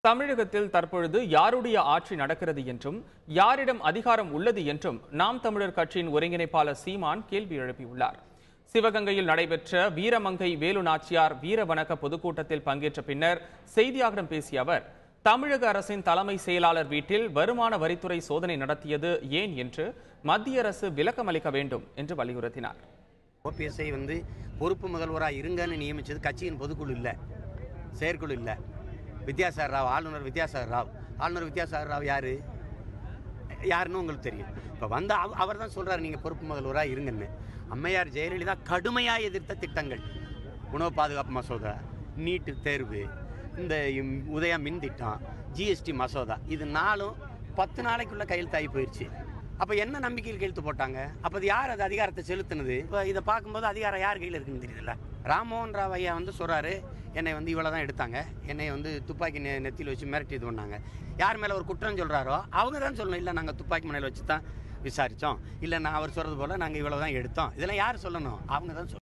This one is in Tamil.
தமிழகத்தில் தற்பொழுது யாருடைய ஆட்சி நடக்கிறது என்றும் யாரிடம் அதிகாரம் உள்ளது என்றும் நாம் தமிழர் கட்சியின் ஒருங்கிணைப்பாளர் சீமான் கேள்வி எழுப்பியுள்ளார். சிவகங்கையில் நடைபெற்ற வீரமங்கை வேலு நாச்சியார் வீர வணக்க பொதுக்கூட்டத்தில் பங்கேற்ற பின்னர் செய்தியாளர்களிடம் பேசிய அவர், தமிழக அரசின் தலைமை செயலாளர் வீட்டில் வருமான வரித்துறை சோதனை நடத்தியது ஏன் என்று மத்திய அரசு விளக்கம் அளிக்க வேண்டும் என்று வலியுறுத்தினார். ஓபிஎஸ்ஐ பொறுப்பு முதல்வராக இருங்கன்னு நியமிச்சது கட்சியின் பொதுக்குழு இல்லை, செயற்குழு இல்லை. வித்யாசாகர் ராவ், ஆளுநர் வித்யாசாகர் ராவ் யாருன்னு உங்களுக்கு தெரியும். இப்போ அவர் தான் சொல்கிறார் நீங்கள் பொறுப்பு முதல்வராக இருங்கன்னு. அம்மையார் ஜெயலலிதா கடுமையாக எதிர்த்த திட்டங்கள், உணவு பாதுகாப்பு மசோதா, நீட்டு தேர்வு, இந்த உதயா மின் திட்டம், ஜிஎஸ்டி மசோதா, இது 10 நாளைக்குள்ள கையெழுத்தாகி போயிடுச்சு. அப்போ என்ன நம்பிக்கையில் கையெழுத்து போட்டாங்க? அப்போ யார் அது அதிகாரத்தை செலுத்தினது? இப்போ இதை பார்க்கும்போது அதிகாரம் யார் கையில் இருக்குன்னு தெரியுதுல்ல. ராம்மோகன் ராவ் ஐயா சொல்கிறாரு, என்னை இவ்வளோ தான் எடுத்தாங்க, என்னை துப்பாக்கி நெத்தியில் வச்சு மிரட்டி இது பண்ணாங்க. யார் மேலே ஒரு குற்றம் சொல்கிறாரோ அவங்க தான் சொல்லணும், இல்லை நாங்கள் துப்பாக்கி முனையில் வச்சு தான் விசாரித்தோம், இல்லை நான் அவர் சொல்கிறது போல் நாங்கள் இவ்வளோ தான் எடுத்தோம். இதெல்லாம் யார் சொல்லணும்? அவங்க தான் சொல்லணும்.